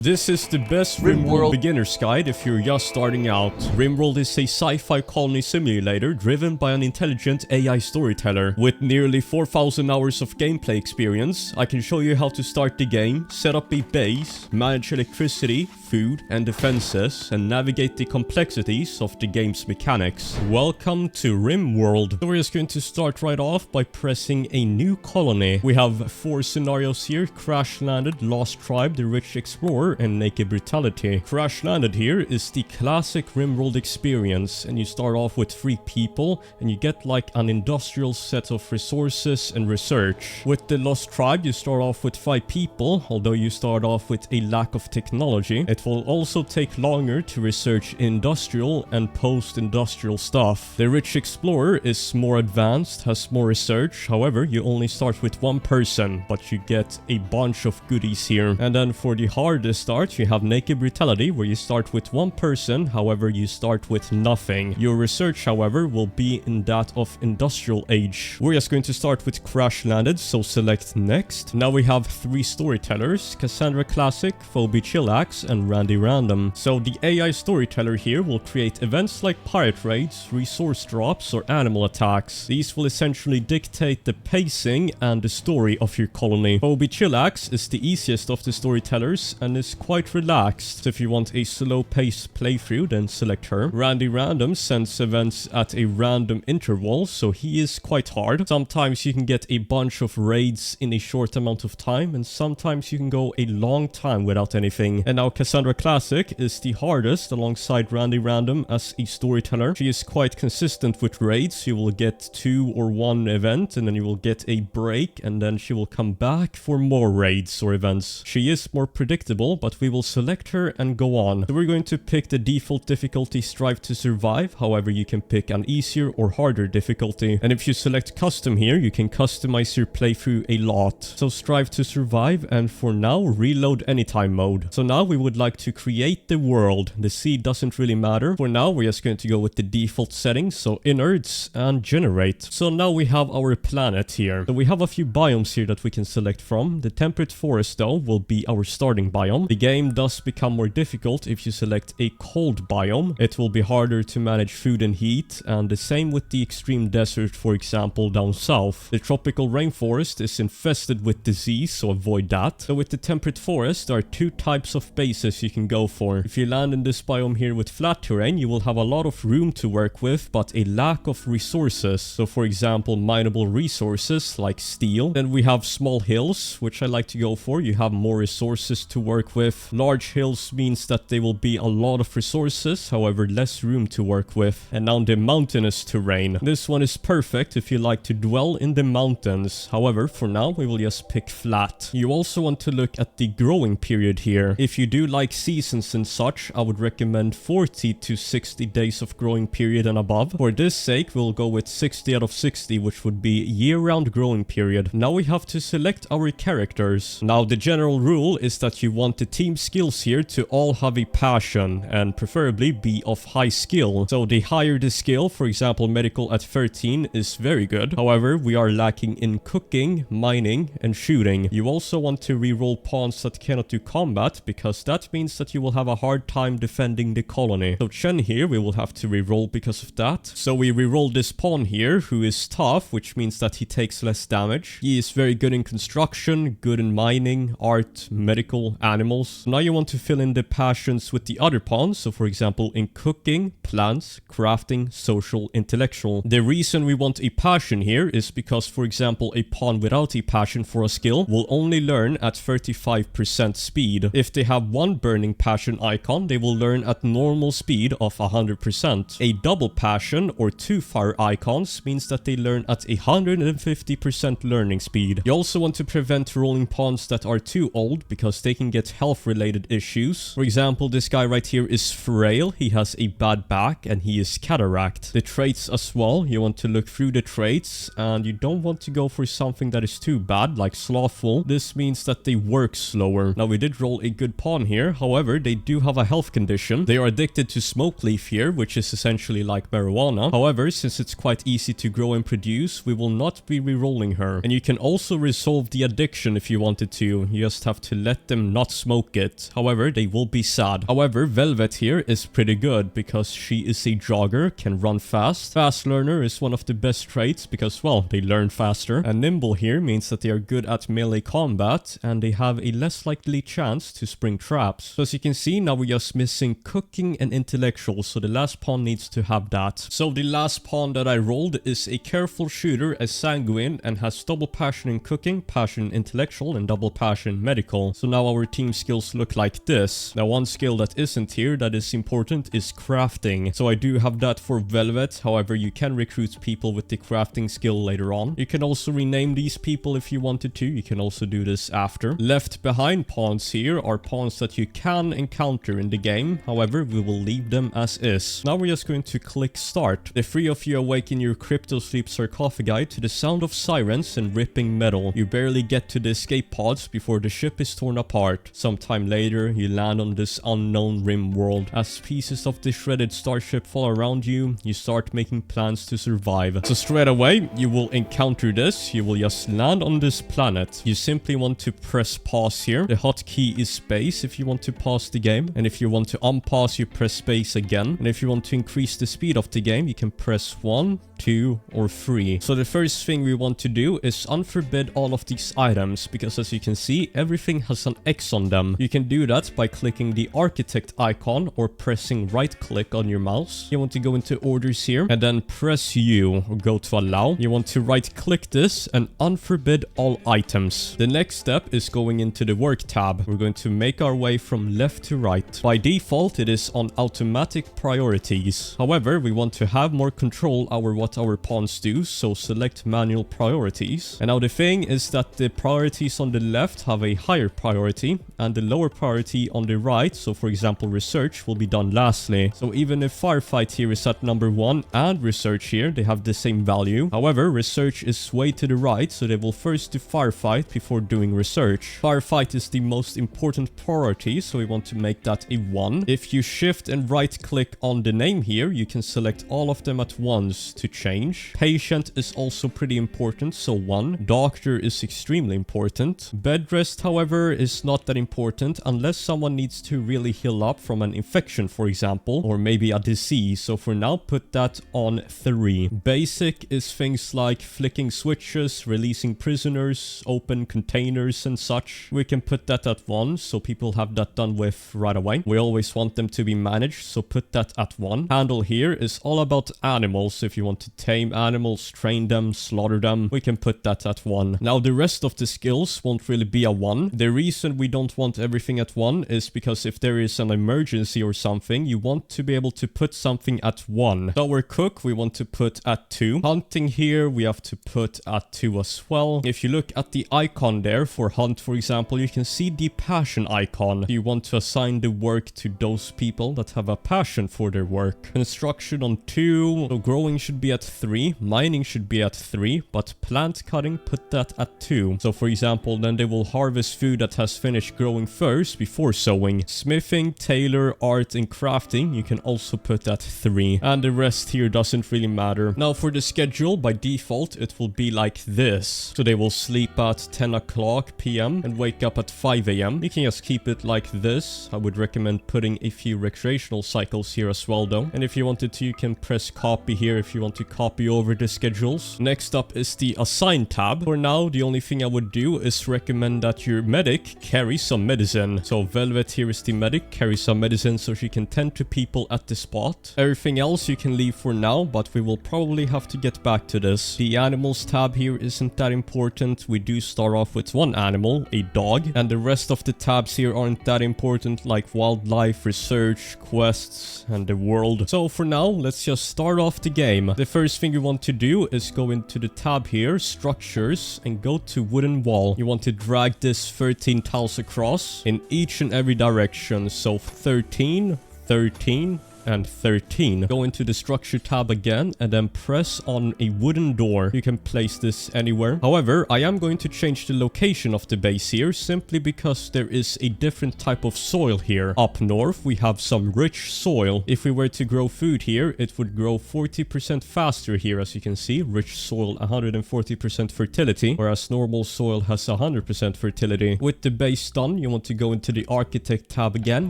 This is the best RimWorld beginner's guide if you're just starting out. RimWorld is a sci-fi colony simulator driven by an intelligent AI storyteller. With nearly 4,000 hours of gameplay experience, I can show you how to start the game, set up a base, manage electricity, food, and defenses, and navigate the complexities of the game's mechanics. Welcome to RimWorld. So we're just going to start right off by pressing a new colony. We have 4 scenarios here: Crash Landed, Lost Tribe, The Rich Explorer, and Naked Brutality. Crash Landed here is the classic RimWorld experience, and you start off with 3 people and you get like an industrial set of resources and research. With the Lost Tribe you start off with 5 people, although you start off with a lack of technology. It will also take longer to research industrial and post-industrial stuff. The Rich Explorer is more advanced, has more research, however you only start with 1 person, but you get a bunch of goodies here. And then for the hardest start, you have Naked Brutality, where you start with 1 person, however you start with nothing. Your research, however, will be in that of Industrial Age. We're just going to start with Crash Landed, so select Next. Now we have 3 storytellers: Cassandra Classic, Phoebe Chillax, and Randy Random. So the AI storyteller here will create events like pirate raids, resource drops, or animal attacks. These will essentially dictate the pacing and the story of your colony. Phoebe Chillax is the easiest of the storytellers and is quite relaxed. So if you want a slow-paced playthrough, then select her. Randy Random sends events at a random interval, so he is quite hard. Sometimes you can get a bunch of raids in a short amount of time, and sometimes you can go a long time without anything. And now Cassandra Classic is the hardest alongside Randy Random as a storyteller. She is quite consistent with raids. You will get 2 or 1 event, and then you will get a break, and then she will come back for more raids or events. She is more predictable, but we will select her and go on. So we're going to pick the default difficulty, Strive to Survive. However, you can pick an easier or harder difficulty. And if you select custom here, you can customize your playthrough a lot. So Strive to Survive, and for now, reload anytime mode. So now we would like to create the world. The seed doesn't really matter. For now, we're just going to go with the default settings, so innards and generate. So now we have our planet here. So we have a few biomes here that we can select from. The temperate forest though will be our starting biome. The game does become more difficult if you select a cold biome. It will be harder to manage food and heat, and the same with the extreme desert, for example, down south. The tropical rainforest is infested with disease, so avoid that. So with the temperate forest, there are 2 types of bases you can go for. If you land in this biome here with flat terrain, you will have a lot of room to work with, but a lack of resources. So for example, mineable resources like steel. Then we have small hills, which I like to go for. You have more resources to work with. Large hills means that they will be a lot of resources, however less room to work with. And now the mountainous terrain. This one is perfect if you like to dwell in the mountains. However, for now we will just pick flat. You also want to look at the growing period here. If you do like seasons and such, I would recommend 40 to 60 days of growing period and above. For this sake, we'll go with 60 out of 60, which would be year-round growing period. Now we have to select our characters. Now the general rule is that you want the team skills here to all have a passion and preferably be of high skill. So the higher the skill, for example medical at 13, is very good. However, we are lacking in cooking, mining, and shooting. You also want to reroll pawns that cannot do combat, because that means that you will have a hard time defending the colony. So Chen here we will have to reroll because of that. So we reroll this pawn here, who is tough, which means that he takes less damage. He is very good in construction, good in mining, art, medical, animals. Now you want to fill in the passions with the other pawns. So for example, in cooking, plants, crafting, social, intellectual. The reason we want a passion here is because, for example, a pawn without a passion for a skill will only learn at 35% speed. If they have 1 burning passion icon, they will learn at normal speed of 100%. A double passion or 2 fire icons means that they learn at 150% learning speed. You also want to prevent rolling pawns that are too old, because they can get health related issues. For example, this guy right here is frail, he has a bad back, and he is cataract. The traits as well, you want to look through the traits, and you don't want to go for something that is too bad like slothful. This means that they work slower. Now we did roll a good pawn here, however they do have a health condition. They are addicted to smoke leaf here, which is essentially like marijuana. However, since it's quite easy to grow and produce, we will not be re-rolling her. And you can also resolve the addiction if you wanted to. You just have to let them not smoke smoke it. However, they will be sad. However, Velvet here is pretty good because she is a jogger, can run fast. Fast learner is one of the best traits because, well, they learn faster. And nimble here means that they are good at melee combat and they have a less likely chance to spring traps. So as you can see, now we're just missing cooking and intellectual, so the last pawn needs to have that. So the last pawn that I rolled is a careful shooter, a sanguine, and has double passion in cooking, passion in intellectual, and double passion in medical. So now our team skills look like this. Now one skill that isn't here that is important is crafting. So I do have that for Velvet. However, you can recruit people with the crafting skill later on. You can also rename these people if you wanted to. You can also do this after. Left behind pawns here are pawns that you can encounter in the game. However, we will leave them as is. Now we're just going to click start. The three of you awake in your crypto sleep sarcophagi to the sound of sirens and ripping metal. You barely get to the escape pods before the ship is torn apart. Sometime later, you land on this unknown RimWorld. As pieces of the shredded starship fall around you, you start making plans to survive. So straight away, you will encounter this. You will just land on this planet. You simply want to press pause here. The hotkey is space if you want to pause the game. And if you want to unpause, you press space again. And if you want to increase the speed of the game, you can press 1, 2, or 3. So the first thing we want to do is unforbid all of these items because as you can see, everything has an X on them. You can do that by clicking the architect icon or pressing right click on your mouse. You want to go into orders here and then press U or go to allow. You want to right click this and unforbid all items. The next step is going into the work tab. We're going to make our way from left to right. By default, it is on automatic priorities. However, we want to have more control over what our pawns do, so select manual priorities. And now the thing is that the priorities on the left have a higher priority and the lower priority on the right, so for example research, will be done lastly. So even if firefight here is at number 1 and research here, they have the same value. However, research is way to the right, so they will first do firefight before doing research. Firefight is the most important priority, so we want to make that a 1. If you shift and right click on the name here, you can select all of them at once to change. Patient is also pretty important, so 1. Doctor is extremely important. Bed rest, however, is not that important unless someone needs to really heal up from an infection, for example, or maybe a disease. So for now, put that on 3. Basic is things like flicking switches, releasing prisoners, open containers and such. We can put that at 1, so people have that done with right away. We always want them to be managed, so put that at 1. Handle here is all about animals. If you want to tame animals, train them, slaughter them, we can put that at 1. Now the rest of the skills won't really be a 1. The reason we don't want everything at 1 is because if there is an emergency or something, you want to be able to put something at 1. So our cook we want to put at 2. Hunting here we have to put at 2 as well. If you look at the icon there for hunt, for example, you can see the passion icon. You want to assign the work to those people that have a passion for their work. Construction on 2. So growing should be at 3. Mining should be at 3. But plant cutting, put that at 2. So for example, then they will harvest food that has finished growing first before sowing. Smithing, tailor, art, and crafting, you can also put at 3. And the rest here doesn't really matter. Now for the schedule, by default, it will be like this. So they will sleep at 10 o'clock p.m. and wake up at 5 a.m. You can just keep it like this. I would recommend putting a few recreational cycles here as well though. And if you wanted to, you can press copy here if you want to copy over the schedules. Next up is the assign tab. For now, the only thing I would do is recommend that your medic carry some medicine. So Velvet here is the medic, carry some medicine so she can tend to people at the spot. Everything else you can leave for now, but we will probably have to get back to this. The animals tab here isn't that important. We do start off with one animal, a dog, and the rest of the tabs here aren't that important, like wildlife, research, quests, and the world. So for now, let's just start off the game. The first thing you want to do is go into the tab here, structures, and go to wooden wall. You want to drag this 13 tiles across in each and every direction. So 13, 13, and 13. Go into the structure tab again and then press on a wooden door. You can place this anywhere. However, I am going to change the location of the base here simply because there is a different type of soil here. Up north, we have some rich soil. If we were to grow food here, it would grow 40% faster here, as you can see. Rich soil, 140% fertility, whereas normal soil has 100% fertility. With the base done, you want to go into the architect tab again,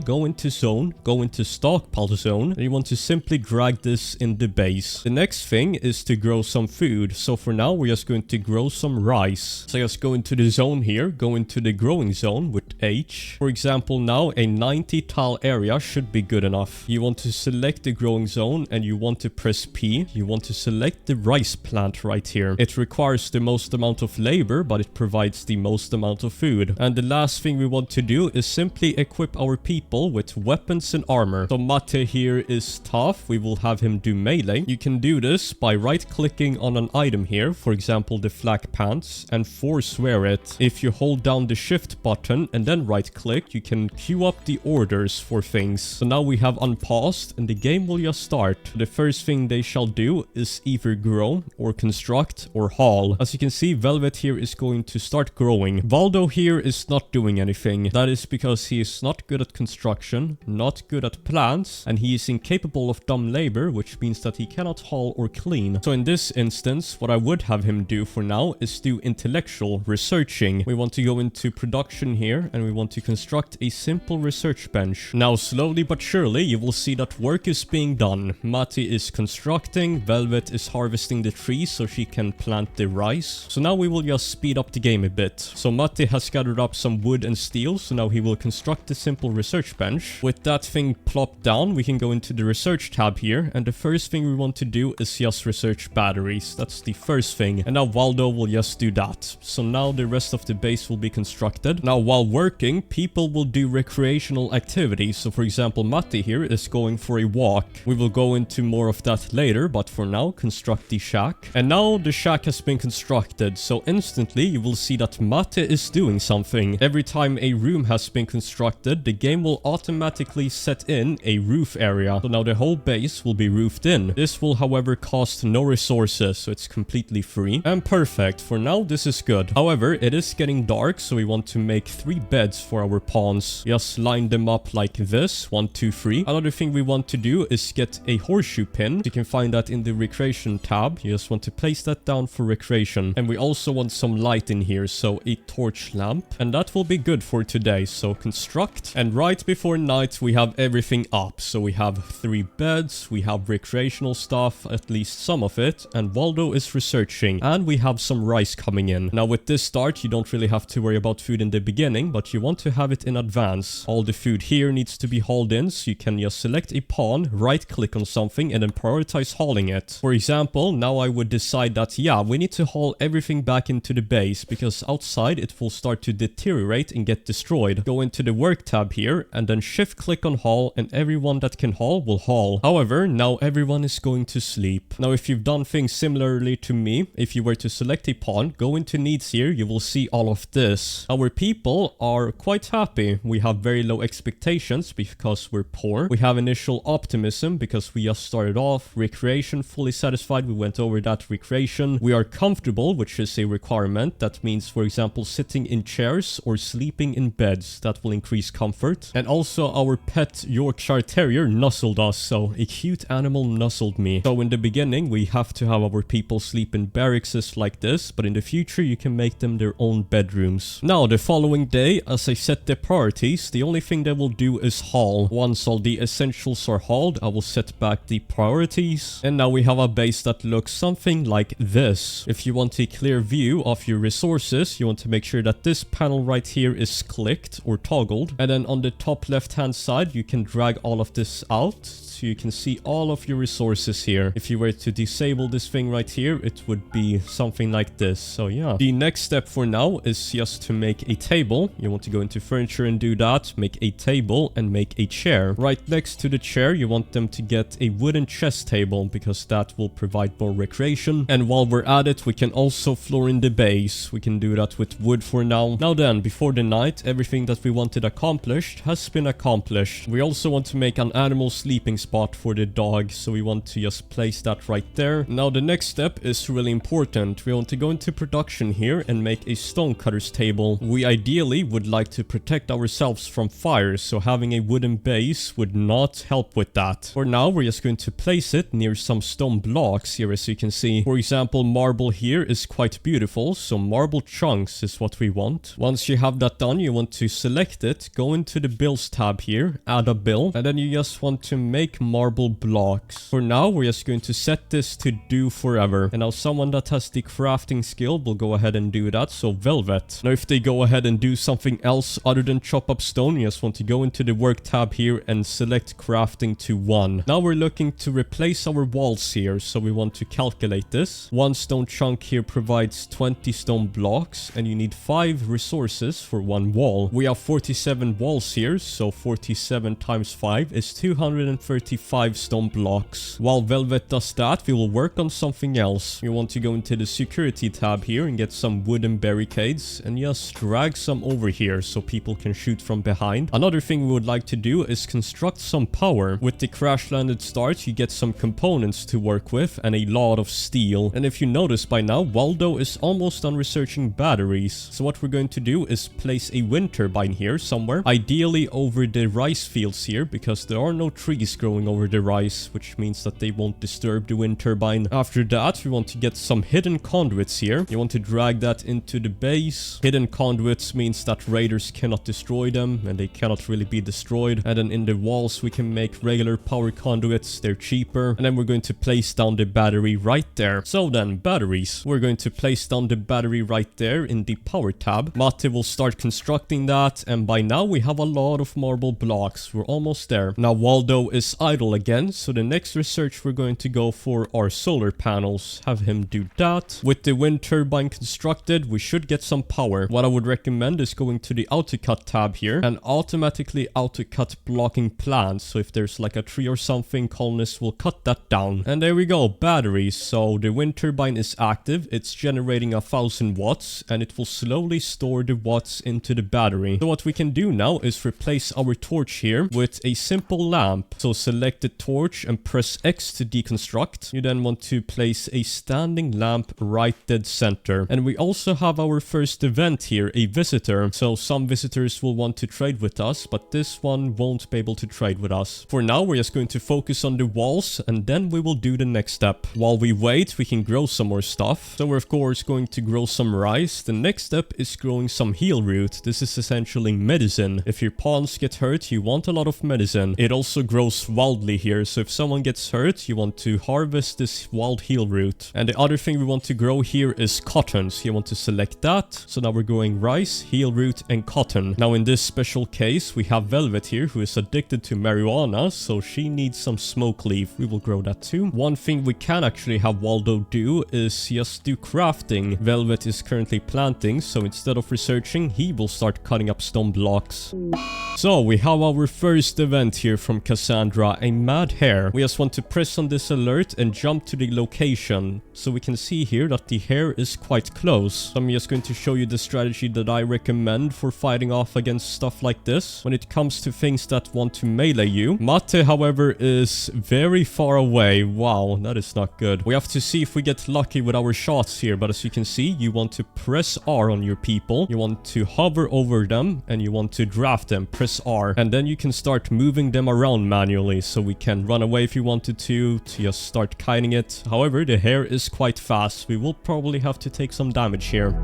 go into zone, go into stockpile zone, and you want to simply drag this in the base. The next thing is to grow some food. So for now, we're just going to grow some rice. So just go into the zone here, go into the growing zone with H. For example, now a 90 tile area should be good enough. You want to select the growing zone and you want to press P. You want to select the rice plant right here. It requires the most amount of labor, but it provides the most amount of food. And the last thing we want to do is simply equip our people with weapons and armor. So Mate here is tough. We will have him do melee. You can do this by right-clicking on an item here, for example the flak pants, and forswear it. If you hold down the shift button and then right-click, you can queue up the orders for things. So now we have unpaused and the game will just start. The first thing they shall do is either grow or construct or haul. As you can see, Velvet here is going to start growing. Valdo here is not doing anything. That is because he is not good at construction, not good at plants, and he is incapable of dumb labor, which means that he cannot haul or clean. So in this instance, what I would have him do for now is do intellectual researching. We want to go into production here and we want to construct a simple research bench. Now slowly but surely you will see that work is being done. Mati is constructing, Velvet is harvesting the trees so she can plant the rice. So now we will just speed up the game a bit. So Mati has gathered up some wood and steel, so now he will construct a simple research bench. With that thing plopped down, we can go into the research tab here, and the first thing we want to do is just research batteries. That's the first thing. And now Waldo will just do that. So now the rest of the base will be constructed. Now while working, people will do recreational activities. So for example, Matti here is going for a walk. We will go into more of that later, but for now, construct the shack. And now the shack has been constructed, so instantly you will see that Mate is doing something. Every time a room has been constructed, the game will automatically set in a roof area. So now the whole base will be roofed in. This will however cost no resources, so it's completely free. And perfect, for now this is good. However, it is getting dark, so we want to make 3 beds for our pawns. Just line them up like this, 1, 2, 3. Another thing we want to do is get a horseshoe pin. You can find that in the recreation tab. You just want to place that down for recreation. And we also want some light in here, so a torch lamp. And that will be good for today, so construct. And right before night, we have everything up. So we have 3 beds, we have recreational stuff, at least some of it, and Waldo is researching. And we have some rice coming in. Now with this start, you don't really have to worry about food in the beginning, but you want to have it in advance. All the food here needs to be hauled in, so you can just select a pawn, right click on something, and then prioritize hauling it. For example, now I would decide that, yeah, we need to haul everything back into the base, because outside it will start to deteriorate and get destroyed. Go into the work tab here, and then shift click on haul, and everyone that can haul will haul. However, now everyone is going to sleep. Now if you've done things similarly to me, if you were to select a pawn, go into needs here, you will see all of this. Our people are quite happy. We have very low expectations because we're poor. We have initial optimism because we just started off. Recreation, fully satisfied. We went over that recreation. We are comfortable, which is a requirement. That means, for example, sitting in chairs or sleeping in beds. That will increase comfort. And also our pet Yorkshire Terrier nuzzled us. So a cute animal nuzzled me. So in the beginning, we have to have our people sleep in barracks like this, but in the future, you can make them their own bedrooms. Now, the following day, as I set the priorities, the only thing they will do is haul. Once all the essentials are hauled, I will set back the priorities. And now we have a base that looks something like this. If you want a clear view of your resources, you want to make sure that this panel right here is clicked or toggled. And then on the top left-hand side, you can drag all of this out. So you can see all of your resources here. If you were to disable this thing right here, it would be something like this. So yeah. The next step for now is just to make a table. You want to go into furniture and do that. Make a table and make a chair. Right next to the chair, you want them to get a wooden chess table because that will provide more recreation. And while we're at it, we can also floor in the base. We can do that with wood for now. Now then, before the night, everything that we wanted accomplished has been accomplished. We also want to make an animal normal sleeping spot for the dog, so we want to just place that right there. Now the next step is really important. We want to go into production here and make a stonecutter's table. We ideally would like to protect ourselves from fire, so having a wooden base would not help with that. For now, we're just going to place it near some stone blocks here, as you can see. For example, marble here is quite beautiful, so marble chunks is what we want. Once you have that done, you want to select it, go into the builds tab here, add a build, and then you just want to make marble blocks. For now, we're just going to set this to do forever. And now someone that has the crafting skill will go ahead and do that, so Velvet. Now if they go ahead and do something else other than chop up stone, you just want to go into the work tab here and select crafting to 1. Now we're looking to replace our walls here, so we want to calculate this. 1 stone chunk here provides 20 stone blocks, and you need 5 resources for 1 wall. We have 47 walls here, so 47 times 5 is 235 stone blocks. While Velvet does that, we will work on something else. We want to go into the security tab here and get some wooden barricades and just drag some over here so people can shoot from behind. Another thing we would like to do is construct some power. With the crash landed start, you get some components to work with and a lot of steel. And if you notice by now, Waldo is almost done researching batteries. So what we're going to do is place a wind turbine here somewhere, ideally over the rice fields here, because there are no trees growing over the rice, which means that they won't disturb the wind turbine. After that, we want to get some hidden conduits here. You want to drag that into the base. Hidden conduits means that raiders cannot destroy them, and they cannot really be destroyed. And then in the walls, we can make regular power conduits. They're cheaper. And then we're going to place down the battery right there. So then, batteries. We're going to place down the battery right there in the power tab. Mate will start constructing that, and by now we have a lot of marble blocks. We're almost there. Now Waldo is idle again, so the next research we're going to go for are solar panels. Have him do that. With the wind turbine constructed, we should get some power. What I would recommend is going to the AutoCut tab here and automatically AutoCut blocking plants. So if there's like a tree or something, colonists will cut that down. And there we go, batteries. So the wind turbine is active. It's generating 1000 watts, and it will slowly store the watts into the battery. So what we can do now is replace our torch here with a simple lamp. So select the torch and press X to deconstruct. You then want to place a standing lamp right dead center. And we also have our first event here, a visitor. So some visitors will want to trade with us, but this one won't be able to trade with us. For now, we're just going to focus on the walls, and then we will do the next step. While we wait, we can grow some more stuff. So we're of course going to grow some rice. The next step is growing some heal root. This is essentially medicine. If your pawns get hurt, you want a lot of medicine. It also grows wildly here, so if someone gets hurt, you want to harvest this wild heal root. And the other thing we want to grow here is cotton, so you want to select that. So now we're growing rice, heal root, and cotton. Now in this special case, we have Velvet here who is addicted to marijuana, so she needs some smoke leaf. We will grow that too. One thing we can actually have Waldo do is just do crafting. Velvet is currently planting, so instead of researching, he will start cutting up stone blocks. So we have our first event here from Cassandra, a mad hare. We just want to press on this alert and jump to the location. So we can see here that the hare is quite close. So I'm just going to show you the strategy that I recommend for fighting off against stuff like this. When it comes to things that want to melee you. Mate, however, is very far away. Wow, that is not good. We have to see if we get lucky with our shots here, but as you can see, you want to press R on your people. You want to hover over them, and you want to draft them. Press R, and then you can start moving them around manually, so we can run away if you wanted to just start kiting it. However, the hare is quite fast. We will probably have to take some damage here.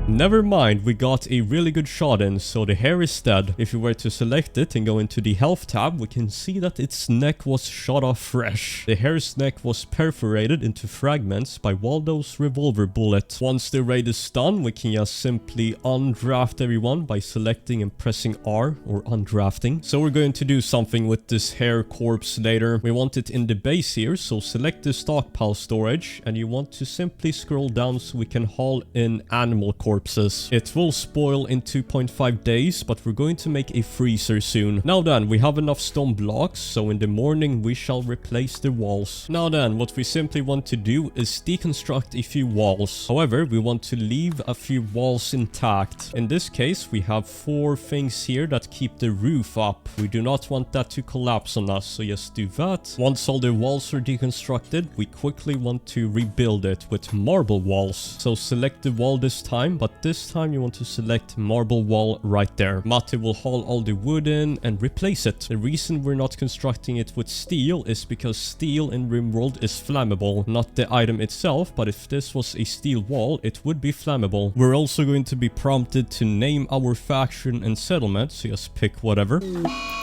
Never mind, we got a really good shot in, so the hare is dead. If we were to select it and go into the health tab, we can see that its neck was shot off fresh. The hare's neck was perforated into fragments by Waldo's revolver bullet. Once the raid is done, we can just simply undraft everyone by selecting and pressing R, or undrafting. So we're going to do something with this hare corpse later. We want it in the base here, so select the stockpile storage, and you want to simply scroll down so we can haul in animal corpse corpses. It will spoil in 2.5 days, but we're going to make a freezer soon. Now then, we have enough stone blocks, so in the morning we shall replace the walls. Now then, what we simply want to do is deconstruct a few walls. However, we want to leave a few walls intact. In this case, we have 4 things here that keep the roof up. We do not want that to collapse on us, so just do that. Once all the walls are deconstructed, we quickly want to rebuild it with marble walls. So select the wall this time, but this time you want to select marble wall right there. Matti will haul all the wood in and replace it. The reason we're not constructing it with steel is because steel in RimWorld is flammable. Not the item itself, but if this was a steel wall, it would be flammable. We're also going to be prompted to name our faction and settlement, so just pick whatever.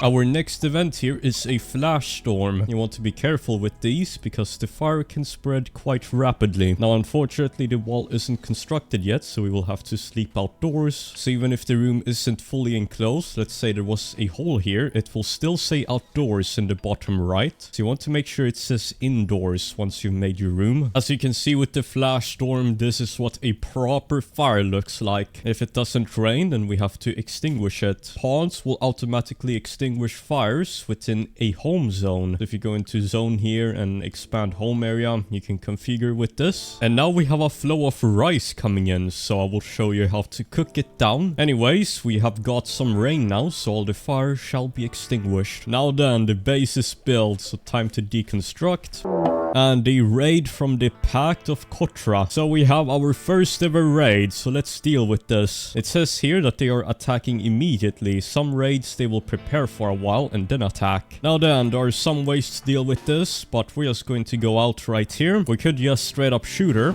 Our next event here is a flash storm. You want to be careful with these because the fire can spread quite rapidly. Now unfortunately the wall isn't constructed yet, so we will have to sleep outdoors. So even if the room isn't fully enclosed, let's say there was a hole here, it will still say outdoors in the bottom right. So you want to make sure it says indoors once you've made your room. As you can see with the flash storm, this is what a proper fire looks like. If it doesn't rain, then we have to extinguish it. Pawns will automatically extinguish fires within a home zone. If you go into zone here and expand home area, you can configure with this. And now we have a flow of rice coming in, so I will show you how to cook it down. Anyways, we have got some rain now, so all the fire shall be extinguished. Now then, the base is built, so time to deconstruct. And a raid from the Pact of Kotra. So we have our first ever raid, so let's deal with this. It says here that they are attacking immediately. Some raids they will prepare for a while and then attack. Now then, there are some ways to deal with this, but we're just going to go out right here. We could just straight up shoot her.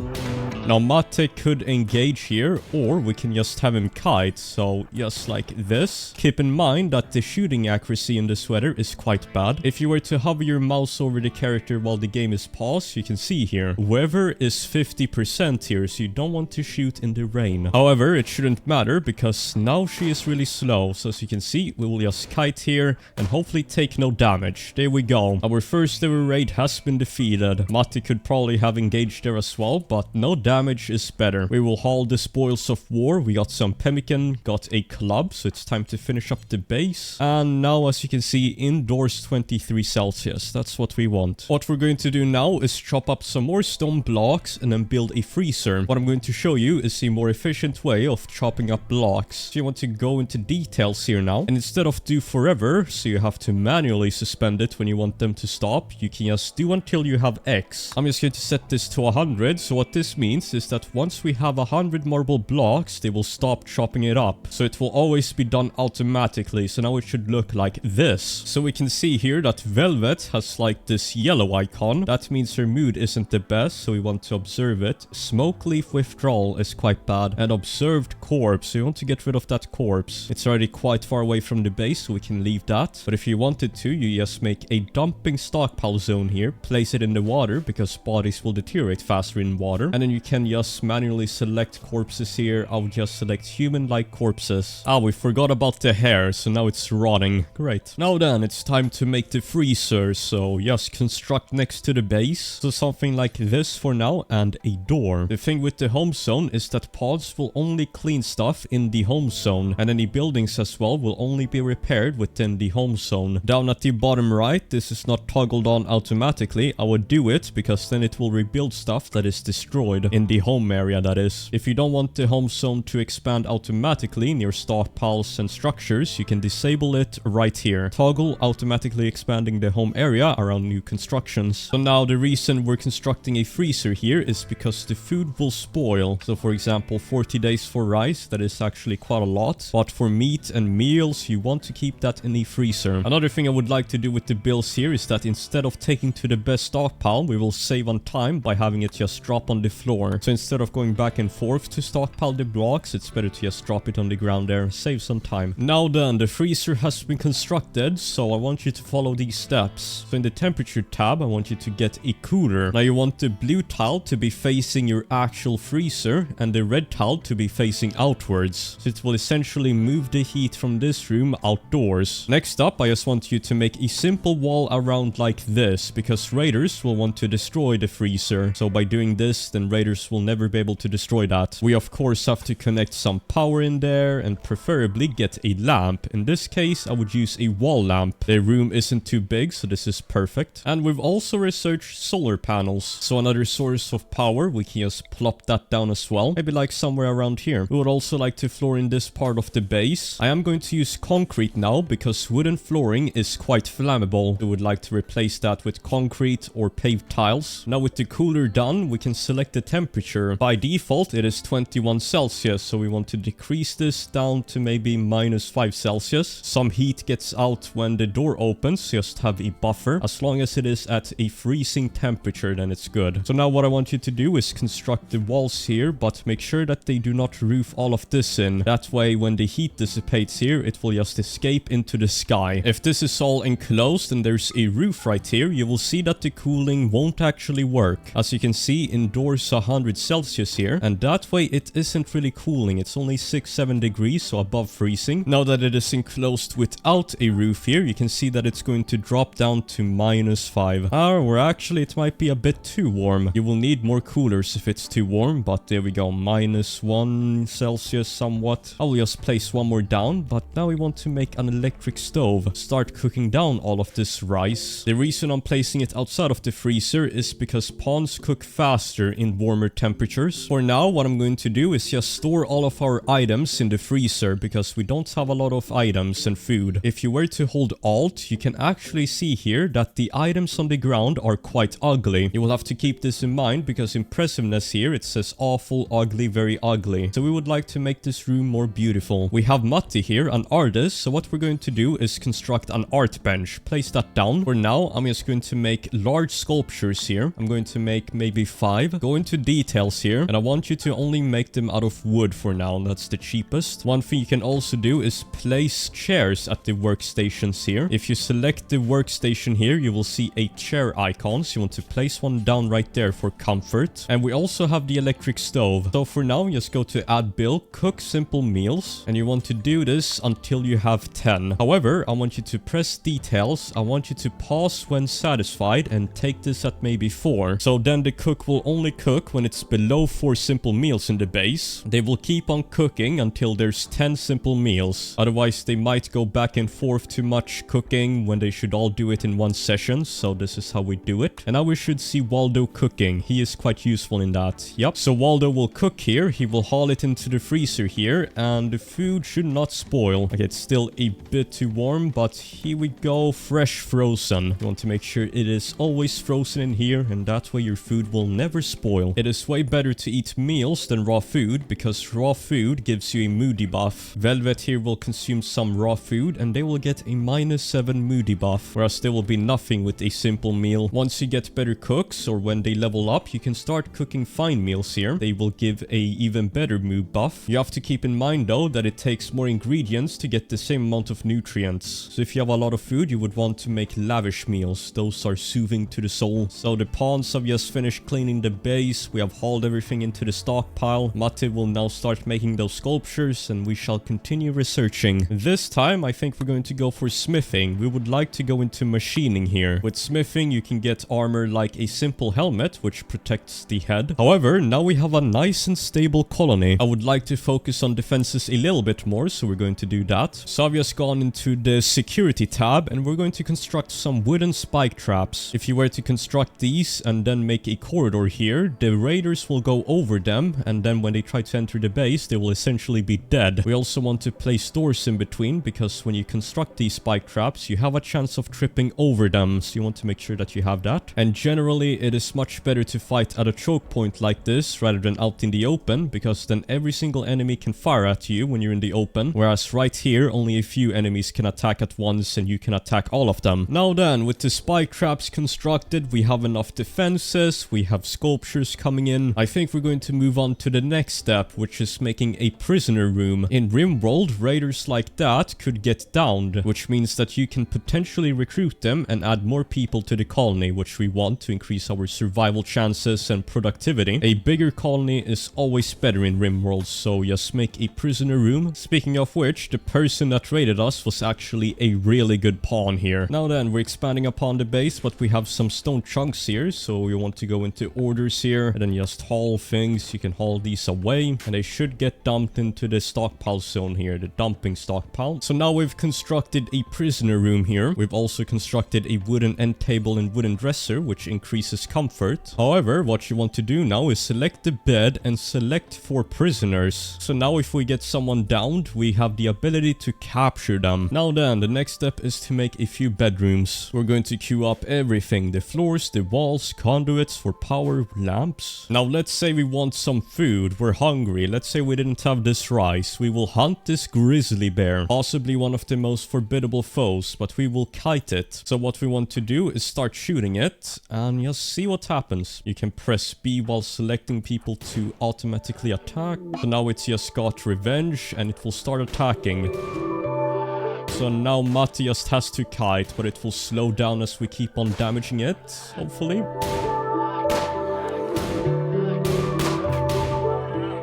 Now Mate could engage here, or we can just have him kite, so just like this. Keep in mind that the shooting accuracy in this weather is quite bad. If you were to hover your mouse over the character while the game is paused, you can see here, weather is 50% here, so you don't want to shoot in the rain. However, it shouldn't matter, because now she is really slow, so as you can see, we will just kite here, and hopefully take no damage. There we go. Our first ever raid has been defeated. Mate could probably have engaged there as well, but no damage is better. We will haul the spoils of war. We got some pemmican, got a club, so it's time to finish up the base. And now, as you can see, indoors 23 Celsius. That's what we want. What we're going to do now is chop up some more stone blocks and then build a freezer. What I'm going to show you is a more efficient way of chopping up blocks. So you want to go into details here now, and instead of do forever, so you have to manually suspend it when you want them to stop, you can just do until you have X. I'm just going to set this to 100. So what this means is that once we have 100 marble blocks, they will stop chopping it up. So it will always be done automatically. So now it should look like this. So we can see here that Velvet has like this yellow icon. That means her mood isn't the best, so we want to observe it. Smoke leaf withdrawal is quite bad. And observed corpse, so you want to get rid of that corpse. It's already quite far away from the base, so we can leave that. But if you wanted to, you just make a dumping stockpile zone here. Place it in the water, because bodies will deteriorate faster in water. And then you can just manually select corpses here. I'll just select human-like corpses. Ah, we forgot about the hair, so now it's rotting. Great. Now then, it's time to make the freezer, so just construct next to the base. So something like this for now, and a door. The thing with the home zone is that pods will only clean stuff in the home zone, and any buildings as well will only be repaired within the home zone. Down at the bottom right, this is not toggled on automatically. I would do it, because then it will rebuild stuff that is destroyed in the home area, that is. If you don't want the home zone to expand automatically near stockpiles and structures, you can disable it right here. Toggle automatically expanding the home area around new constructions. So now the reason we're constructing a freezer here is because the food will spoil. So for example, 40 days for rice, that is actually quite a lot. But for meat and meals, you want to keep that in a freezer. Another thing I would like to do with the builds here is that instead of taking to the best stockpile, we will save on time by having it just drop on the floor. So instead of going back and forth to stockpile the blocks, it's better to just drop it on the ground there, save some time. Now then, the freezer has been constructed, so I want you to follow these steps. So in the temperature tab, I want you to get a cooler. Now you want the blue tile to be facing your actual freezer and the red tile to be facing outwards. So it will essentially move the heat from this room outdoors. Next up, I just want you to make a simple wall around like this, because raiders will want to destroy the freezer. So by doing this, then raiders Raiders will never be able to destroy that. We of course have to connect some power in there and preferably get a lamp. In this case, I would use a wall lamp. The room isn't too big, so this is perfect. And we've also researched solar panels. So another source of power, we can just plop that down as well. Maybe like somewhere around here. We would also like to floor in this part of the base. I am going to use concrete now because wooden flooring is quite flammable. We would like to replace that with concrete or paved tiles. Now with the cooler done, we can select the temperature. By default, it is 21 Celsius, so we want to decrease this down to maybe -5 Celsius. Some heat gets out when the door opens, just have a buffer. As long as it is at a freezing temperature, then it's good. So now what I want you to do is construct the walls here, but make sure that they do not roof all of this in. That way, when the heat dissipates here, it will just escape into the sky. If this is all enclosed and there's a roof right here, you will see that the cooling won't actually work. As you can see, indoors 100 Celsius here, and that way it isn't really cooling. It's only 6-7 degrees, so above freezing. Now that it is enclosed without a roof here, you can see that it's going to drop down to -5. Or actually, it might be a bit too warm. You will need more coolers if it's too warm, but there we go, -1 Celsius somewhat. I will just place one more down, but now we want to make an electric stove. Start cooking down all of this rice. The reason I'm placing it outside of the freezer is because pawns cook faster in warmer temperatures. For now, what I'm going to do is just store all of our items in the freezer because we don't have a lot of items and food. If you were to hold Alt, you can actually see here that the items on the ground are quite ugly. You will have to keep this in mind because impressiveness here, it says awful, ugly, very ugly. So we would like to make this room more beautiful. We have Matti here, an artist, so what we're going to do is construct an art bench. Place that down. For now, I'm just going to make large sculptures here. I'm going to make maybe 5. Go into details here, and I want you to only make them out of wood for now. That's the cheapest. One thing you can also do is place chairs at the workstations here. If you select the workstation here, you will see a chair icon. So you want to place one down right there for comfort. And we also have the electric stove. So for now, just go to add build, cook simple meals, and you want to do this until you have 10. However, I want you to press details. I want you to pause when satisfied and take this at maybe 4. So then the cook will only cook when it's below 4 simple meals in the base. They will keep on cooking until there's 10 simple meals. Otherwise, they might go back and forth too much cooking when they should all do it in one session. So this is how we do it. And now we should see Waldo cooking. He is quite useful in that. Yep. So Waldo will cook here. He will haul it into the freezer here, and the food should not spoil. Okay, it's still a bit too warm, but here we go. Fresh frozen. You want to make sure it is always frozen in here, and that way your food will never spoil. It is way better to eat meals than raw food because raw food gives you a mood debuff. Velvet here will consume some raw food and they will get a -7 mood debuff, whereas there will be nothing with a simple meal. Once you get better cooks or when they level up, you can start cooking fine meals here. They will give a even better mood buff. You have to keep in mind though that it takes more ingredients to get the same amount of nutrients. So if you have a lot of food, you would want to make lavish meals. Those are soothing to the soul. So the pawns have just finished cleaning the base. We have hauled everything into the stockpile. Matti will now start making those sculptures and we shall continue researching. This time I think we're going to go for smithing. We would like to go into machining here. With smithing you can get armor like a simple helmet which protects the head. However, now we have a nice and stable colony. I would like to focus on defenses a little bit more, so we're going to do that. So I've just gone into the security tab and we're going to construct some wooden spike traps. If you were to construct these and then make a corridor here, the raiders will go over them, and then when they try to enter the base, they will essentially be dead. We also want to place doors in between because when you construct these spike traps, you have a chance of tripping over them, so you want to make sure that you have that. And generally, it is much better to fight at a choke point like this rather than out in the open, because then every single enemy can fire at you when you're in the open, whereas right here, only a few enemies can attack at once and you can attack all of them. Now then, with the spike traps constructed, we have enough defenses, we have sculptures coming in. I think we're going to move on to the next step, which is making a prisoner room. In RimWorld, raiders like that could get downed, which means that you can potentially recruit them and add more people to the colony, which we want to increase our survival chances and productivity. A bigger colony is always better in RimWorld, so just make a prisoner room. Speaking of which, the person that raided us was actually a really good pawn here. Now then, we're expanding upon the base, but we have some stone chunks here, so we want to go into orders here, and then can just haul things. You can haul these away, and they should get dumped into the stockpile zone here, the dumping stockpile. So now we've constructed a prisoner room here. We've also constructed a wooden end table and wooden dresser, which increases comfort. However, what you want to do now is select the bed and select for prisoners. So now if we get someone downed, we have the ability to capture them. Now then, the next step is to make a few bedrooms. We're going to queue up everything, the floors, the walls, conduits for power, lamps. Now let's say we want some food. We're hungry. Let's say we didn't have this rice. We will hunt this grizzly bear, possibly one of the most formidable foes, but we will kite it. So what we want to do is start shooting it and just see what happens. You can press B while selecting people to automatically attack. So now it's just got revenge and it will start attacking. So now Matti just has to kite, but it will slow down as we keep on damaging it, hopefully.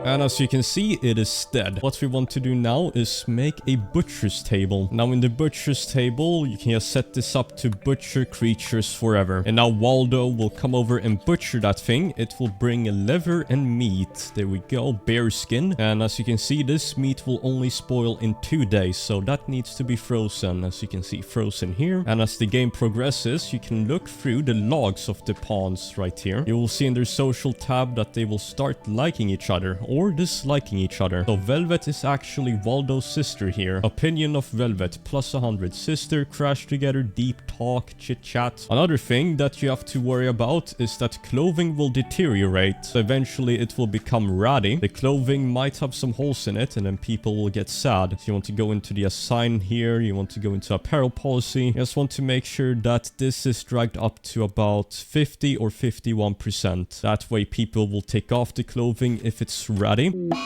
And as you can see, it is dead. What we want to do now is make a butcher's table. Now in the butcher's table, you can just set this up to butcher creatures forever. And now Waldo will come over and butcher that thing. It will bring a liver and meat. There we go, bear skin. And as you can see, this meat will only spoil in 2 days. So that needs to be frozen. As you can see, frozen here. And as the game progresses, you can look through the logs of the pawns right here. You will see in their social tab that they will start liking each other or disliking each other. So Velvet is actually Waldo's sister here. Opinion of Velvet, plus 100. Sister, crash together, deep talk, chit chat. Another thing that you have to worry about is that clothing will deteriorate. So eventually it will become ratty. The clothing might have some holes in it and then people will get sad. So you want to go into the assign here. You want to go into apparel policy. You just want to make sure that this is dragged up to about 50 or 51%. That way people will take off the clothing if it's ratty.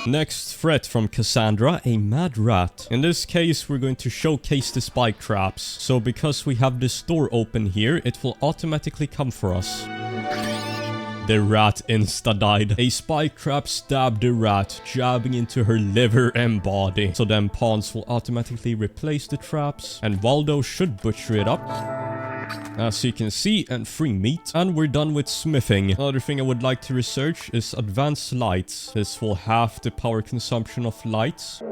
Next threat from Cassandra, a mad rat. In this case, we're going to showcase the spike traps. So because we have this door open here, it will automatically come for us. The rat insta-died. A spike trap stabbed the rat, jabbing into her liver and body. So then pawns will automatically replace the traps, and Waldo should butcher it up, as you can see, and free meat. And we're done with smithing. Another thing I would like to research is advanced lights. This will halve the power consumption of lights.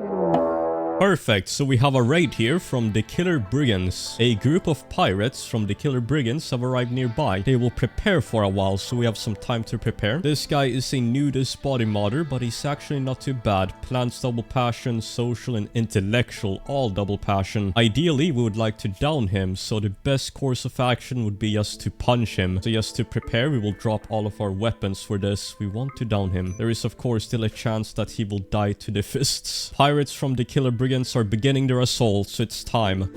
Perfect, so we have a raid here from the Killer Brigands. A group of pirates from the Killer Brigands have arrived nearby. They will prepare for a while, so we have some time to prepare. This guy is a nudist body modder, but he's actually not too bad. Plants double passion, social and intellectual, all double passion. Ideally, we would like to down him, so the best course of action would be just to punch him. So just to prepare, we will drop all of our weapons for this. We want to down him. There is of course still a chance that he will die to the fists. Pirates from the Killer Brigands are beginning their assault, so it's time.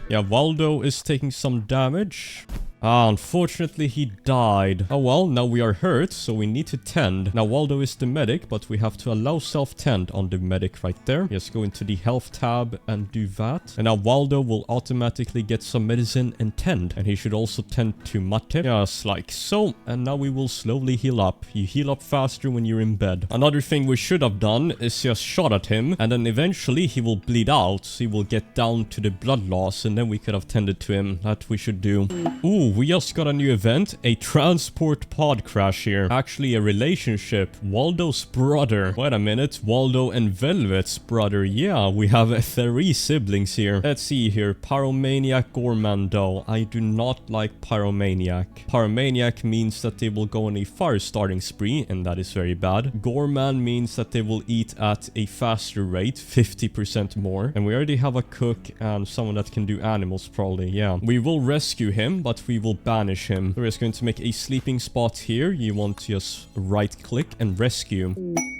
Yeah, Waldo is taking some damage. Unfortunately, he died. Oh well, now we are hurt, so we need to tend. Now, Waldo is the medic, but we have to allow self-tend on the medic right there. Just go into the health tab and do that. And now Waldo will automatically get some medicine and tend. And he should also tend to Mate. Just like so. And now we will slowly heal up. You heal up faster when you're in bed. Another thing we should have done is just shot at him. And then eventually he will bleed out. So he will get down to the blood loss. And then we could have tended to him. That we should do. Ooh. We just got a new event, a transport pod crash here. Actually a relationship, Waldo's brother. Wait a minute, Waldo and Velvet's brother. Yeah, we have 3 siblings here. Let's see here, Pyromaniac, Gormando. I do not like Pyromaniac. Pyromaniac means that they will go on a fire starting spree, and that is very bad. Gorman means that they will eat at a faster rate, 50% more. And we already have a cook and someone that can do animals probably, yeah. We will rescue him, but we will banish him. We're just going to make a sleeping spot here. You want to just right click and rescue.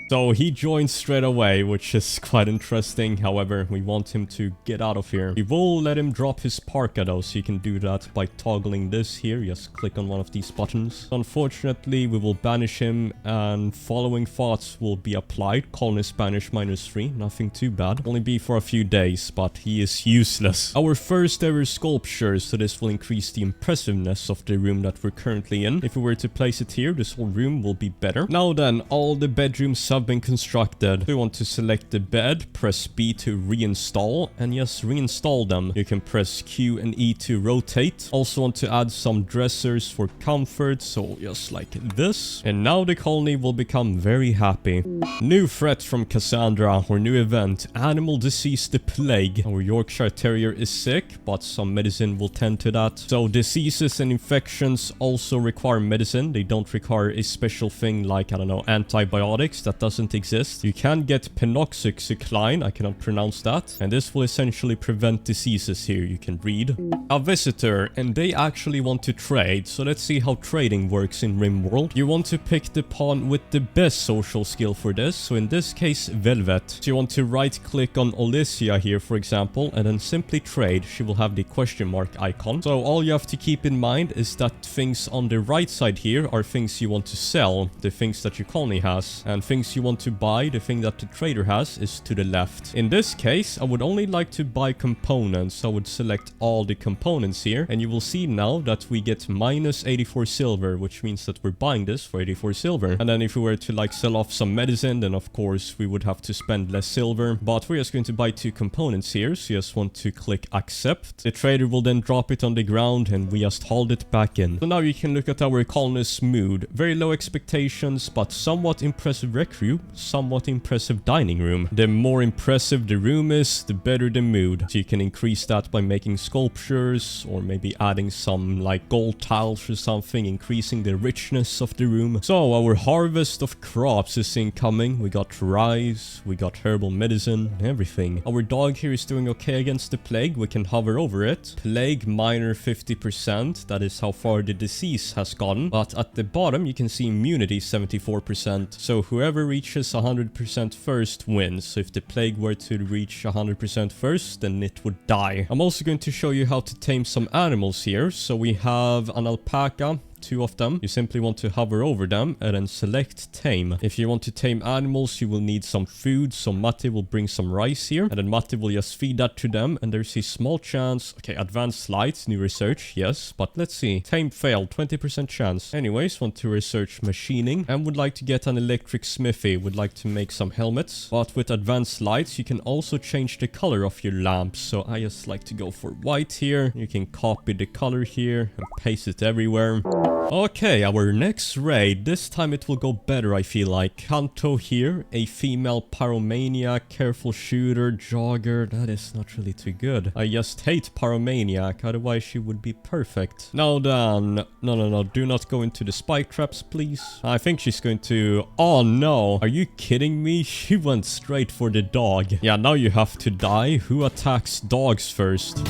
So he joins straight away, which is quite interesting. However, we want him to get out of here. We will let him drop his parka though, so you can do that by toggling this here. Just click on one of these buttons. Unfortunately, we will banish him and following thoughts will be applied. Colonist banish -3. Nothing too bad. Only be for a few days, but he is useless. Our first ever sculpture, so this will increase the impressiveness of the room that we're currently in. If we were to place it here, this whole room will be better. Now then, all the bedrooms have have been constructed. We want to select the bed, press B to reinstall, and yes, reinstall them. You can press Q and E to rotate. Also want to add some dressers for comfort, so just like this. And now the colony will become very happy. New threat from Cassandra, or new event, animal disease the plague. Our Yorkshire Terrier is sick, but some medicine will tend to that. So diseases and infections also require medicine. They don't require a special thing like, I don't know, antibiotics. That doesn't exist. You can get penoxycycline, I cannot pronounce that. And this will essentially prevent diseases here, you can read. A visitor, and they actually want to trade. So let's see how trading works in RimWorld. You want to pick the pawn with the best social skill for this. So in this case, Velvet. So you want to right click on Alicia here, for example, and then simply trade. She will have the question mark icon. So all you have to keep in mind is that things on the right side here are things you want to sell, the things that your colony has, and things you want to buy, the thing that the trader has, is to the left. In this case, I would only like to buy components. I would select all the components here, and you will see now that we get minus 84 silver, which means that we're buying this for 84 silver. And then if we were to like sell off some medicine, then of course we would have to spend less silver, but we're just going to buy 2 components here, so you just want to click accept. The trader will then drop it on the ground and we just hold it back in. So now you can look at our colonist's mood. Very low expectations, but somewhat impressive rec room, somewhat impressive dining room. The more impressive the room is, the better the mood. So you can increase that by making sculptures or maybe adding some like gold tiles or something, increasing the richness of the room. So our harvest of crops is incoming. We got rice, we got herbal medicine, everything. Our dog here is doing okay against the plague. We can hover over it. Plague minor 50%. That is how far the disease has gone. But at the bottom you can see immunity 74%. So whoever reaches 100% first wins. So if the plague were to reach 100% first, then it would die. I'm also going to show you how to tame some animals here. So we have an alpaca, 2 of them. You simply want to hover over them and then select tame. If you want to tame animals, you will need some food. So Matti will bring some rice here, and then Matti will just feed that to them, and there's a small chance. Okay, advanced slides, new research, yes, but let's see. Tame failed, 20% chance. Anyways, want to research machining and would like to get an electric smithy. Would like to make some helmets, but with advanced lights you can also change the color of your lamps. So I just like to go for white here. You can copy the color here and paste it everywhere. Okay, our next raid. This time it will go better, I feel like. Kanto here, a female pyromaniac, careful shooter, jogger. That is not really too good. I just hate pyromaniac, otherwise she would be perfect. Now then, no, do not go into the spike traps, please. I think she's going to... Oh no, are you kidding me? She went straight for the dog. Yeah, now you have to die. Who attacks dogs first?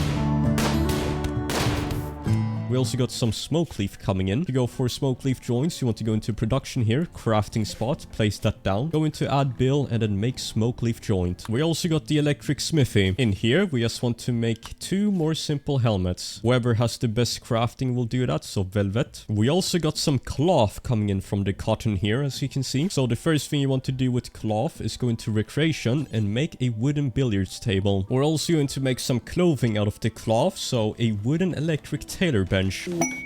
We also got some smoke leaf coming in. To go for smoke leaf joints, you want to go into production here, crafting spot, place that down, go into add bill, and then make smoke leaf joint. We also got the electric smithy. In here, we just want to make 2 more simple helmets. Whoever has the best crafting will do that, so Velvet. We also got some cloth coming in from the cotton here, as you can see. So the first thing you want to do with cloth is go into recreation and make a wooden billiards table. We're also going to make some clothing out of the cloth, so a wooden electric tailor bench.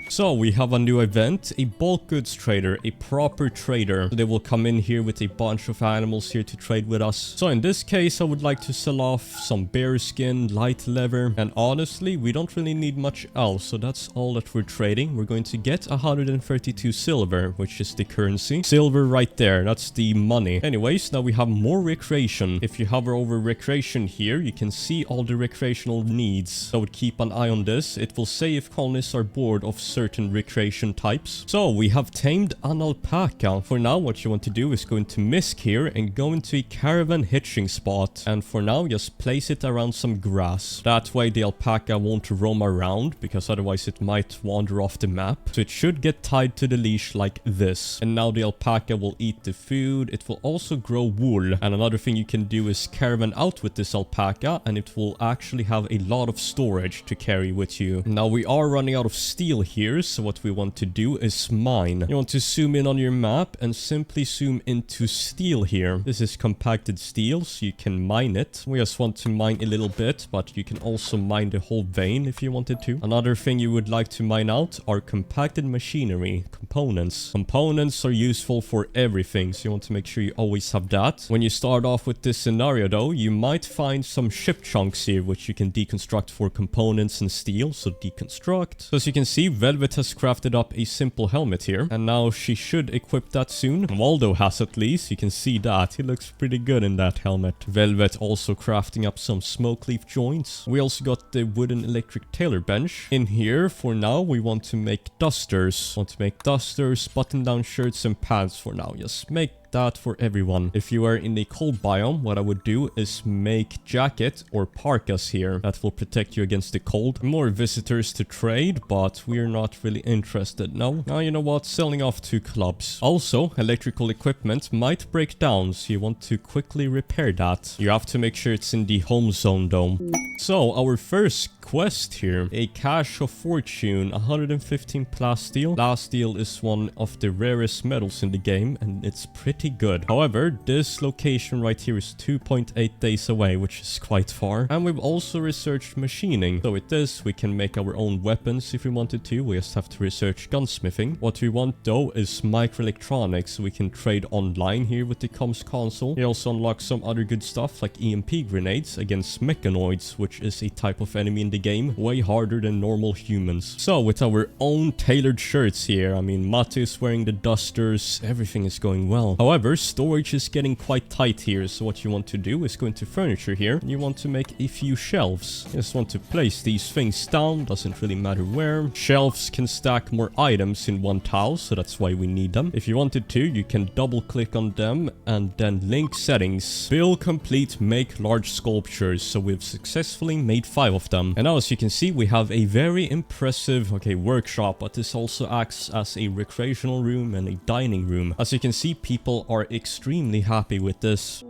So we have a new event, a bulk goods trader, a proper trader. So they will come in here with a bunch of animals here to trade with us. So in this case, I would like to sell off some bear skin, light leather, and honestly, we don't really need much else. So that's all that we're trading. We're going to get 132 silver, which is the currency. Silver right there, that's the money. Anyways, now we have more recreation. If you hover over recreation here, you can see all the recreational needs. So I would keep an eye on this. It will say if colonists are bored of certain recreation types. So we have tamed an alpaca. For now, what you want to do is go into misc here and go into a caravan hitching spot. And for now, just place it around some grass. That way the alpaca won't roam around, because otherwise it might wander off the map. So it should get tied to the leash like this. And now the alpaca will eat the food. It will also grow wool. And another thing you can do is caravan out with this alpaca, and it will actually have a lot of storage to carry with you. Now we are running out of steel here, so what we want to do is mine. You want to zoom in on your map and simply zoom into steel here. This is compacted steel, so you can mine it. We just want to mine a little bit, but you can also mine the whole vein if you wanted to. Another thing you would like to mine out are compacted machinery components. Components are useful for everything, so you want to make sure you always have that. When you start off with this scenario though, you might find some ship chunks here which you can deconstruct for components and steel, so deconstruct. So as you can see, Velvet has crafted up a simple helmet here, and now she should equip that soon. Waldo has at least, you can see that. He looks pretty good in that helmet. Velvet also crafting up some smoke leaf joints. We also got the wooden electric tailor bench. In here, for now, we want to make dusters. Want to make dusters, button-down shirts and pants for now. Just make that for everyone. If you are in the cold biome, what I would do is make jacket or parkas here. That will protect you against the cold. More visitors to trade, but we're not really interested. No. Now, you know what? Selling off 2 clubs. Also, electrical equipment might break down, so you want to quickly repair that. You have to make sure it's in the home zone though. So, our first quest here. A cache of fortune, 115 plasteel. Plasteel is one of the rarest metals in the game, and it's pretty good. However, this location right here is 2.8 days away, which is quite far. And we've also researched machining. So with this, we can make our own weapons if we wanted to. We just have to research gunsmithing. What we want though is microelectronics, so we can trade online here with the comms console. We also unlock some other good stuff like EMP grenades against mechanoids, which is a type of enemy in the game, way harder than normal humans. So with our own tailored shirts here, I mean, Mate is wearing the dusters, everything is going well. However, storage is getting quite tight here, so what you want to do is go into furniture here, and you want to make a few shelves. You just want to place these things down, doesn't really matter where. Shelves can stack more items in one tile, so that's why we need them. If you wanted to, you can double click on them and then link settings. Build complete, make large sculptures. So we've successfully made 5 of them. And now as you can see, we have a very impressive, workshop, but this also acts as a recreational room and a dining room. As you can see, people are extremely happy with this.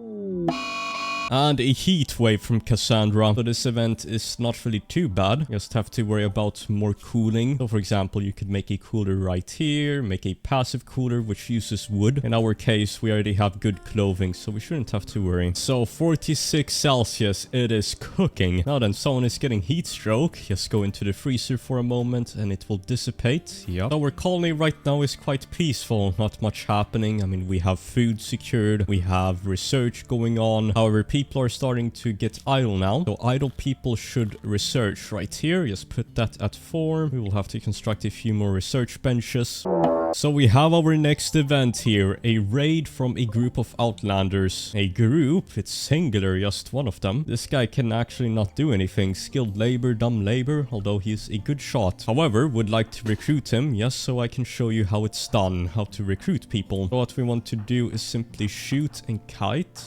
And a heat wave from Cassandra. So this event is not really too bad. You just have to worry about more cooling. So for example, you could make a cooler right here, make a passive cooler which uses wood. In our case, we already have good clothing, so we shouldn't have to worry. So 46 Celsius, it is cooking. Now then, someone is getting heat stroke. Just go into the freezer for a moment and it will dissipate. Yeah. Our colony right now is quite peaceful. Not much happening. I mean, we have food secured. We have research going on. However, people are starting to get idle now. So idle people should research right here. Just put that at 4. We will have to construct a few more research benches. So we have our next event here, a raid from a group of outlanders. A group, it's singular, just one of them. This guy can actually not do anything. Skilled labor, dumb labor, although he's a good shot. However, would like to recruit him, just so I can show you how it's done, how to recruit people. So what we want to do is simply shoot and kite.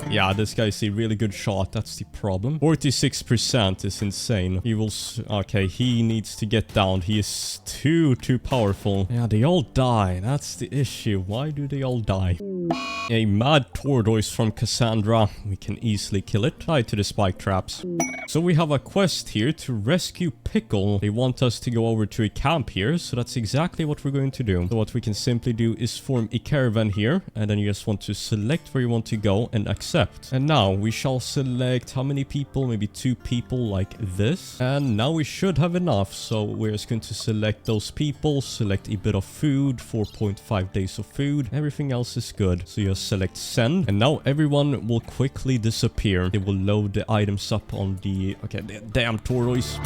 Yeah, this guy's a really good shot. That's the problem. 46% is insane. He will... Okay, he needs to get down. He is too powerful. Yeah, they all die. That's the issue. Why do they all die? A mad tortoise from Cassandra. We can easily kill it. Tied to the spike traps. So we have a quest here to rescue Pickle. They want us to go over to a camp here, so that's exactly what we're going to do. So what we can simply do is form a caravan here, and then you just want to select where you want to go and accept. And now we shall select how many people, maybe 2 people like this. And now we should have enough, so we're just going to select those people, select a bit of food, 4.5 days of food. Everything else is good. So you just select send, and now everyone will quickly disappear. They will load the items up on the... Okay, the damn tortoise.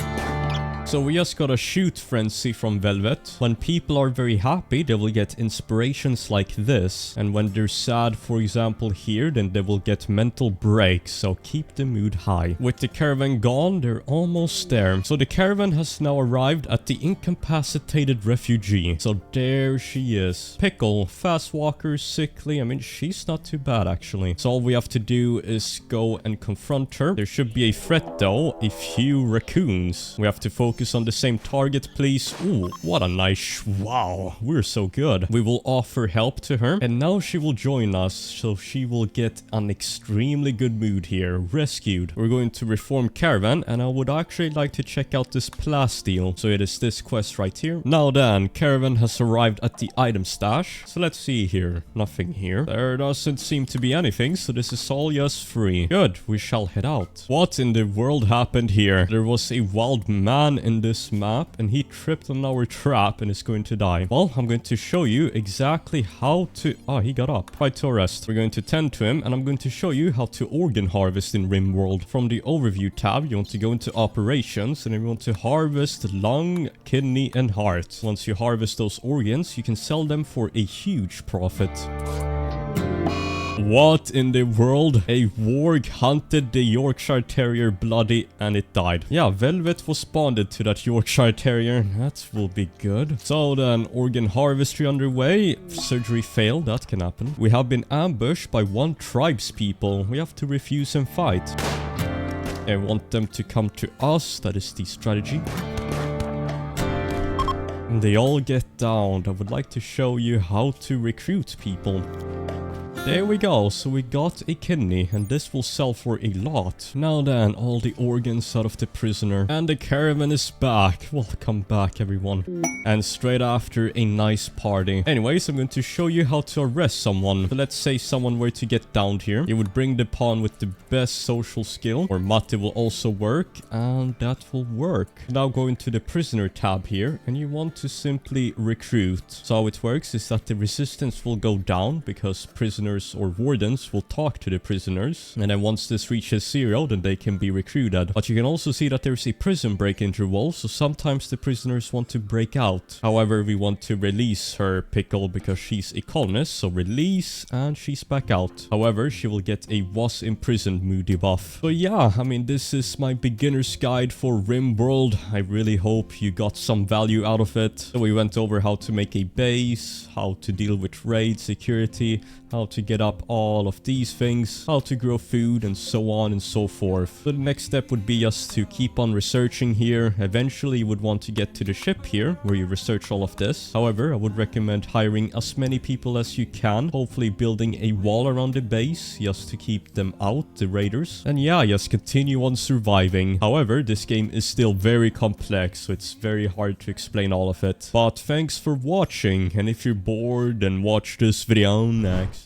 So we just got a shoot frenzy from Velvet. When people are very happy, they will get inspirations like this. And when they're sad, for example here, then they will get mental breaks. So keep the mood high. With the caravan gone, they're almost there. So the caravan has now arrived at the incapacitated refugee. So there she is. Pickle, fast walker, sickly. I mean, she's not too bad actually. So all we have to do is go and confront her. There should be a threat though, a few raccoons. We have to focus focus on the same target, please. Ooh, what a nice... Wow, we're so good. We will offer help to her, and now she will join us, so she will get an extremely good mood here. Rescued. We're going to reform Caravan, and I would actually like to check out this plasteel. So it is this quest right here. Now then, Caravan has arrived at the item stash. So let's see here. Nothing here. There doesn't seem to be anything, so this is all just free. Good, we shall head out. What in the world happened here? There was a wild man in this map, and he tripped on our trap and is going to die. Well, I'm going to show you exactly how to... Oh, he got up. Right to rest. We're going to tend to him, and I'm going to show you how to organ harvest in RimWorld. From the overview tab, you want to go into operations, and then you want to harvest lung, kidney, and heart. Once you harvest those organs, you can sell them for a huge profit. What in the world? A warg hunted the Yorkshire Terrier bloody and it died. Yeah, Velvet was bonded to that Yorkshire Terrier. That will be good. So then, organ harvestry underway. Surgery failed. That can happen. We have been ambushed by one tribespeople. We have to refuse and fight. I want them to come to us. That is the strategy. And they all get downed. I would like to show you how to recruit people. There we go, so we got a kidney, and this will sell for a lot. Now then, all the organs out of the prisoner. And the caravan is back. Welcome back, everyone. And straight after, a nice party. Anyways, I'm going to show you how to arrest someone. So let's say someone were to get downed here. You would bring the pawn with the best social skill, or mate will also work, and that will work. Now go into the prisoner tab here, and you want to simply recruit. So how it works is that the resistance will go down, because prisoners or wardens will talk to the prisoners, and then once this reaches 0, then they can be recruited. But you can also see that there's a prison break interval, so sometimes the prisoners want to break out. However, we want to release her Pickle because she's a colonist, so release, and she's back out. However, she will get a was imprisoned mood debuff. So yeah, I mean, this is my beginner's guide for RimWorld. I really hope you got some value out of it. So we went over how to make a base, how to deal with raid security, how to get up all of these things, how to grow food, and so on and so forth. So the next step would be just to keep on researching here. Eventually you would want to get to the ship here where you research all of this. However, I would recommend hiring as many people as you can, hopefully building a wall around the base just to keep them out, the raiders. And yeah, just continue on surviving. However, this game is still very complex, so it's very hard to explain all of it. But thanks for watching, and if you're bored, then watch this video next.